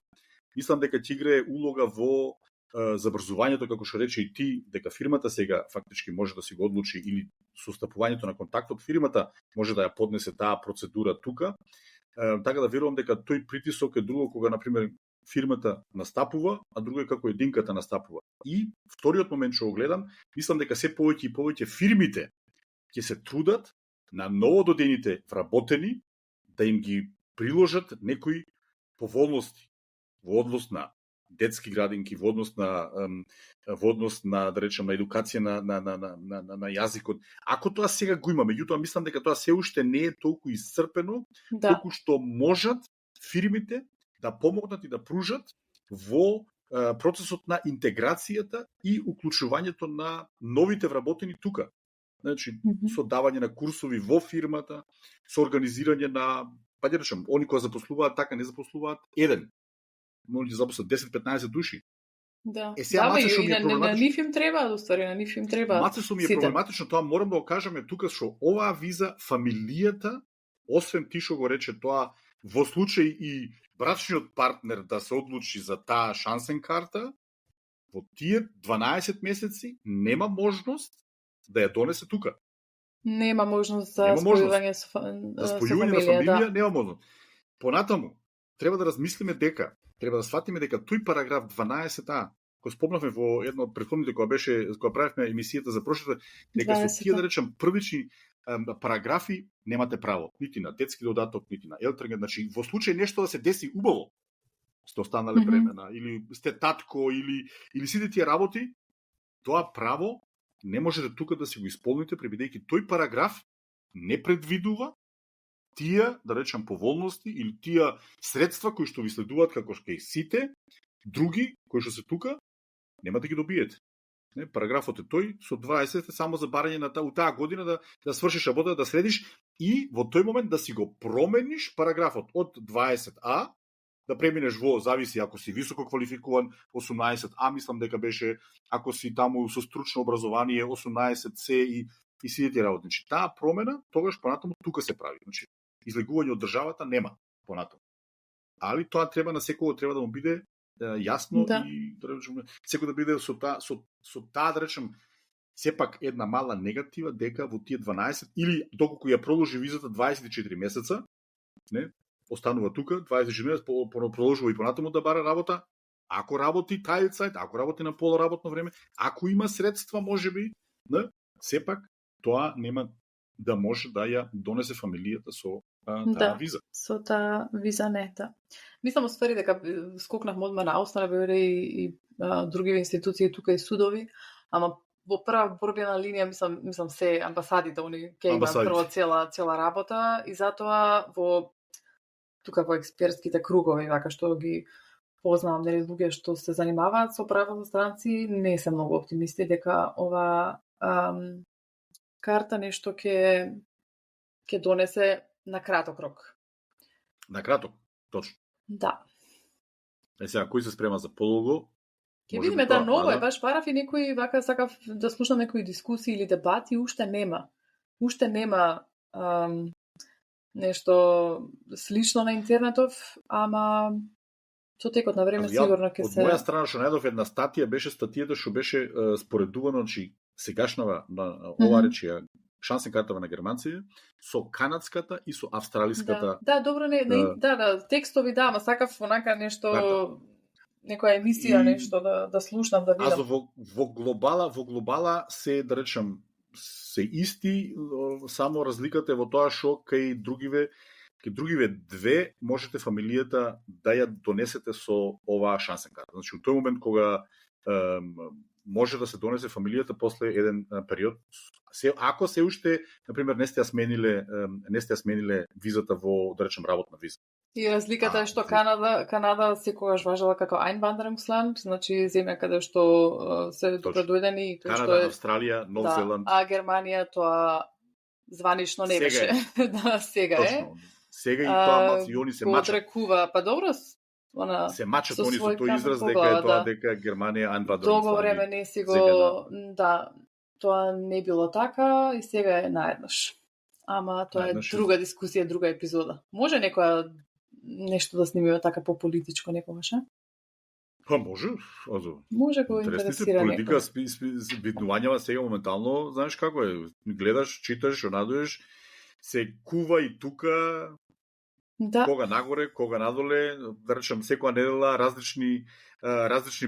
мислам дека ќе играе улога во забрзувањето, како што рече и ти, дека фирмата сега фактички може да си го одлучи или со стапувањето на контактот фирмата може да ја поднесе таа процедура тука. Така да верувам дека тој притисок е друго кога, например, фирмата настапува, а друго е како единката настапува. И вториот момент што го гледам, мислам дека се повеќе и повеќе фирмите ќе се трудат на новододените вработени да им ги приложат некои поволности во однос на детски градинки, во однос на да речем на едукација на јазикот. Ако тоа сега го има, меѓутоа мислам дека тоа се уште не е толку исцрпено, толку што можат фирмите да помогнат и да пружат во процесот на интеграцијата и уклучувањето на новите вработени тука. Значи, со давање на курсови во фирмата, со организирање на, па да речем, они кои запослуваат така не запослуваат еден. Може да запослат 10-15 души. Да. Маце што ми е проблематично. На нив им треба, на нив им треба. Маце што ми е проблематично, тоа морам да го кажеме тука што оваа виза фамилијата, освен ти што го рече тоа, во случај и брачниот партнер да се одлучи за таа шансен карта, во тие 12 месеци нема можност да ја донесе тука. Нема можност за спојување со фамилија, нема можност. Понатаму, треба да размислиме дека, треба да сватиме дека тој параграф 12а, кој спомнавме во едно од претходните кога правевме емисијата за прошлата, дека со тие, да речем, првични параграфи немате право, нити на детски додаток, нити на елтрген, значи во случај нешто да се деси убаво, сте останале бремена, или сте татко, или сите тие работи, тоа право не можете тука да си го исполните, пребидејќи тој параграф не предвидува тие, да речем, поволности или тие средства кои што ви следуваат како кај сите други кои што се тука, нема да ги добиете. Параграфот е тој, со 20 само за барање на таа година да свршиш работа, да следиш и во тој момент да си го промениш параграфот од 20а, да преминеш во, зависи ако си високо квалификуван, 18а, мислам дека беше, ако си таму со стручно образование, 18c и сите работи. Значи, таа промена, тогаш понатаму тука се прави. Значи, излегување од државата нема понатаму. Али тоа треба на секој треба да му биде јасно и да речем, секој да биде со таа, да речем, сепак една мала негатива дека во тие 12 или доколку ја продолжи визата 24 месеца, не, останува тука 24 месеца, продолжува и понатаму да бара работа, ако работи тајцајт, ако работи на полуработно време, ако има средства можеби, не, сепак тоа нема да може да ја донесе фамилијата со таа виза. Со таа виза не, да. Мислам, оствари дека скокнавме одма на Ausländer Behörde и други институции тука и судови, ама во прва борбена линија мислам се амбасадите, они ќе имаат прво цела работа и затоа тука во експертските кругови, вака што ги познавам, нели луѓе што се занимаваат со право за странци, не се многу оптимисти дека ова карта нешто ќе донесе на краток рок. На краток, точно. Да. Сега, кој се спрема за подолго? Ќе видиме, да, ново е, баш параф и некои, вака сакав да слушам некои дискусии или дебати, уште нема. Уште нема нешто слично на интернетов, ама со текот на време сигурно ќе се... Од моја страна што најдов една статија, беше статијата што беше споредувано, значи сегашнава на ова речи шансен картава на германците, со канадската и со австралиската. Да, добро, текстови да, ама сакав онака нешто, некоја емисија, нешто да слушнам, да видам. Во глобала се, да речам, се исти, само разликата е во тоа што кај другиве две можете фамилијата да ја донесете со оваа шансен карта. Значи, у тој момент кога може да се донесе фамилијата после еден период, ако се уште, например, не сте ја смениле визата во, да речем, работна виза. И разликата е што Канада секогаш важела како Einwanderungsland, значи земја каде што се добродојдени и тоа што Канада, Австралија, Нов Зеланд. А Германија тоа званично не беше. Сега е. Точно. Сега и тоа и они се мачат. Одрекува, па добро, се мачат они со тој израз дека е тоа дека Германија Einwanderungsland. Долго време не си го тоа не било така и сега е наеднаш. Ама тоа е друга дискусија, друга епизода. Може некоја нешто да снимиме така по-политичко некогаш, а? Па може, може го интересира некој. Политика виднувањава сега моментално, знаеш како е, гледаш, читаш, онадуеш, се кува и тука, кога нагоре, кога надоле, да речем, секоја недела различни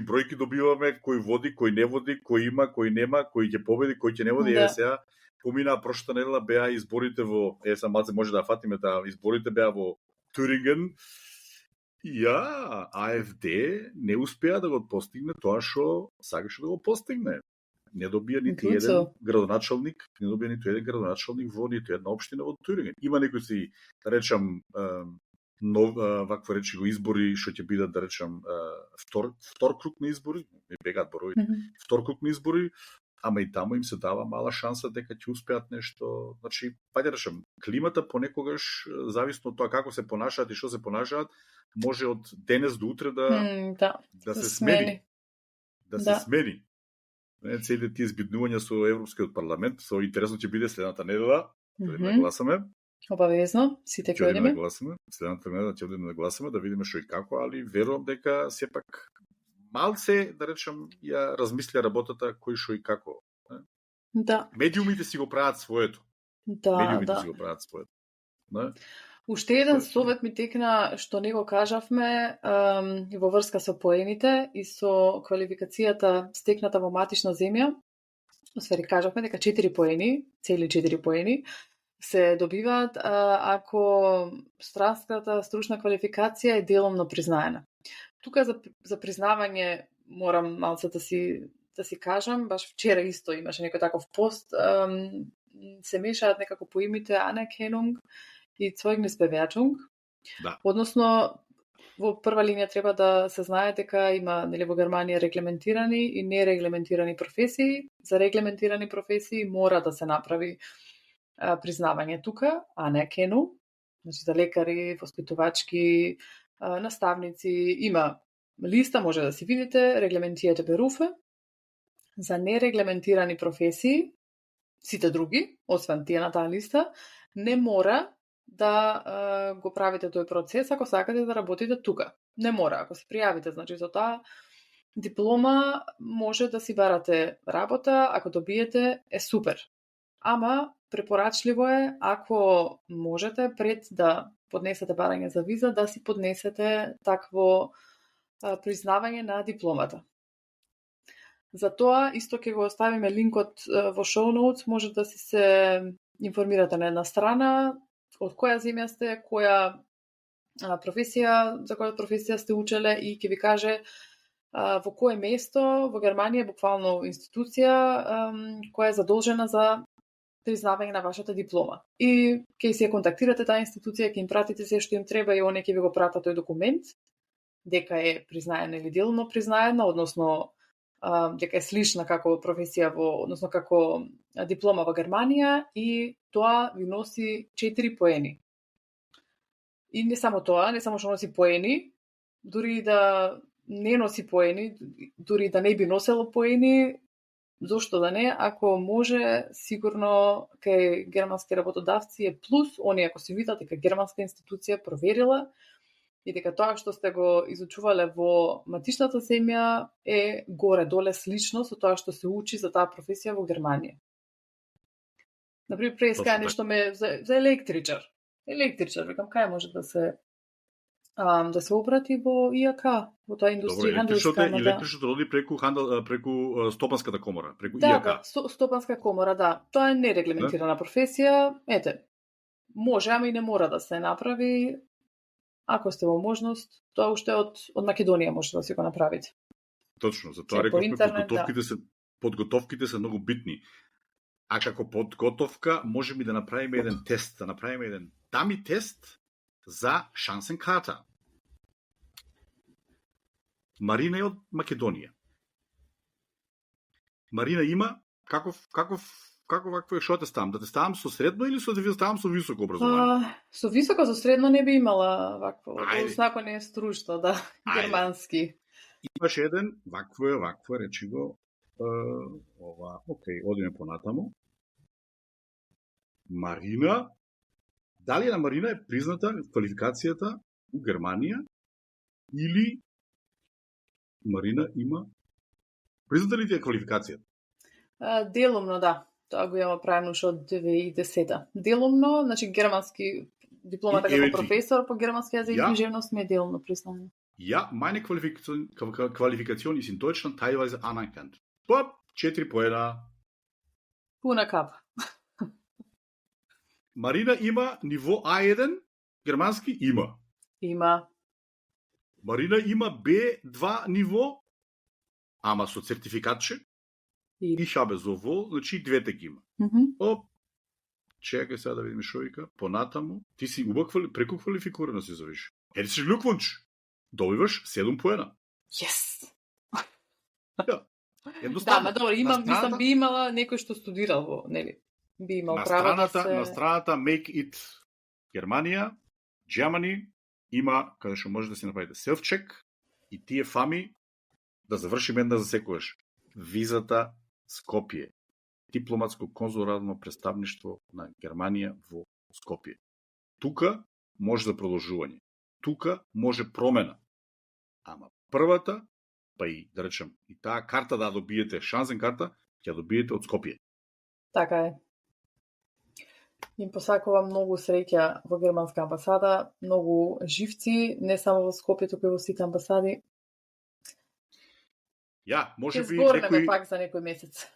бројки добиваме, кој води, кој не води, кој има, кој нема, кој ќе победи, кој ќе не води. Еве сега, поминаа прошлата недела беа изборите во, малце може да фатиме таа, изборите беа во Туринген. АФД не успеа да го постигне тоа што сакаше да го постигне. Не добија нити еден градоначалник, во ниту една општина во Туринген. Има некои си, да речам, вакво речи го избори што ќе бидат, да речам, втор круг на избори, не бегаат борови, втор круг на избори, ама и таму им се дава мала шанса дека ќе успеат нешто. Значи, да речам, климата понекогаш, зависно од тоа како се понашаат и што се понашаат, може од денес до утре да се смени. Да се смени. Целите тие збиднувања со Европскиот парламент, со интересно ќе биде следната недела, ќе да гласаме. Обавезно, сите ќе одиме. Следната недела ќе одиме да гласаме, да видиме што и како, али верувам дека сепак малце, да речем, ја размисля работата кој што и како. Медиумите си го прават своето. Уште еден совет ми текна што не го кажавме во врска со поените и со квалификацијата стекната во матична земја. Освери кажавме дека 4 поени, цели 4 поени, се добиваат ако странската стручна квалификација е деломно признаена. Тука за признавање морам малце да си кажам, баш вчера исто имаше некој таков пост, се мешаат некако поимите Anerkennung и Zeugnisbewertung. Односно, во прва линија треба да се знае дека има во Германија регламентирани и нерегламентирани професии. За регламентирани професии мора да се направи признавање тука, Anerkennung, значи за лекари, воспитувачки, наставници, има листа, може да си видите, регламентирате Berufe. За нерегламентирани професии, сите други, освен тие на таа листа, не мора да го правите тој процес ако сакате да работите тука. Не мора. Ако се пријавите, значи со таа диплома може да си барате работа, ако добиете е супер. Ама препорачливо е, ако можете, пред да поднесете барање за виза, да си поднесете такво признавање на дипломата. За тоа, исто ќе го оставиме линкот во show notes, може да си се информирате на една страна, од која земја сте, која професија, за која професија сте учеле и ќе ви каже во кое место во Германија, буквално институција која е задолжена за признавање на вашата диплома. И ќе си ја контактирате таа институција, ќе им пратите се што им треба и они ќе ви го пратат тој документ дека е признаена или делно признаена, односно дека е слична како професија односно како диплома во Германија и тоа ви носи 4 поени. И не само тоа, не само што носи поени, дури да не носи поени, дури да не би носело поени, зошто да не, ако може, сигурно кај германски работодавци е плюс, они ако се видат дека германска институција проверила и дека тоа што сте го изучувале во матичната земја е горе-доле слично со тоа што се учи за таа професија во Германија. Например, преска Точно нешто ме за електричар. Електричар, викам, кај може да се опрати во ИАК, во таа Добро, индустрија, ханделска, ама да. електричното роди преку стопанската комора, преку Да, ИАК. стопанска комора, да. Тоа е нерегламентирана професија. Ете, може, ама и не мора да се направи. Ако сте во можност, тоа уште од Македонија може да си го направите. Точно, затоа Се по рековме, интернет, подготовките се многу битни. А како подготовка можеме да направиме еден тест, да направиме еден дами тест за шансен карта. Марина е од Македонија. Марина има какво е што те ставам? Да те ставам со средно или да те ставам со високо образование? Со високо, со средно не би имала вакво. Знако не е струшно, да, германски. Имаш еден, вакво е, речи го, ова, окей, одиме понатаму. Марина, дали на Марина е призната квалификацијата у Германија или Марина има призната ли ти е квалификацијата? Делумно, да. Тоа го има правено уште од 2010. Делумно, значи германски дипломата како професор по германски јазик и книжевност ми е делумно признано. Ja, meine Qualifikation ist in Deutschland teilweise anerkannt. Тоа 4 поена. Пуна капа. Марина има ниво А1, германски има. Има. Марина има B2 ниво, ама со сертификатче. И habe sowohl, значи двете ги има. Оп, чекај сега да видиме шо вика, понатаму. Ти си преку квалификурана си завиш. Herzlichen Glückwunsch. Добиваш 7 поена. Yes. Да. Едноставно. Да, ма добро, мислам би имала некој што студирал во, нели? Би имал право да се... На страната Make It Германија, Germany, има каде што може да си направите self-check и тие фами да завршиме една за секојаш. Визата Скопје. Дипломатско-конзуларно представништво на Германија во Скопје. Тука може за продолжување. Тука може промена. Ама првата, па и, да речем, и таа карта да добиете, шансен карта, ќе добиете од Скопје. Така е. Им посакувам многу среќа во германска амбасада, многу живци, не само во Скопје, туку и во сите амбасади. Ја, може би некој пак за некој месец.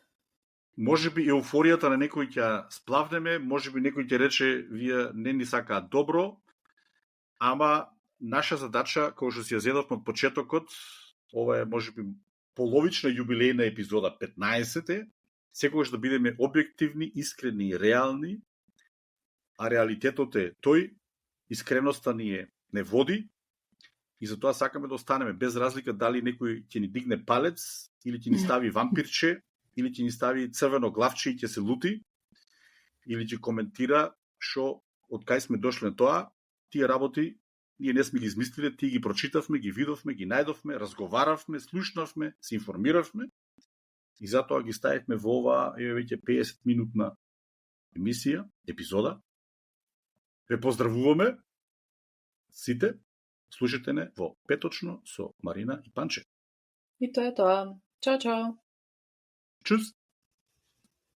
Може би еуфоријата на некој ќе сплавнеме, може би некој ќе рече вие не ни сакаат добро, ама наша задача, кој што си ја зедовме од почетокот, ова е можеби половична јубилејна епизода 15-те, секогаш да бидеме објективни, искрени и реални, а реалитетот е тој, искреноста ни не води, и затоа сакаме да останеме без разлика дали некој ќе ни дигне палец, или ќе ни стави вампирче, или ќе ни стави црвено главче и ќе се лути, или ќе коментира шо од кај сме дошли на тоа, тие работи ние не сме ги измислиле, тие ги прочитавме, ги видовме, ги најдовме, разговаравме, слушнавме, се информиравме и затоа ги ставивме во оваа веќе 50 минутна емисија, епизода. Ве поздравуваме сите, слушате не во Петочно со Марина и Панче. И тоа е тоа. Чао, чао. Чус!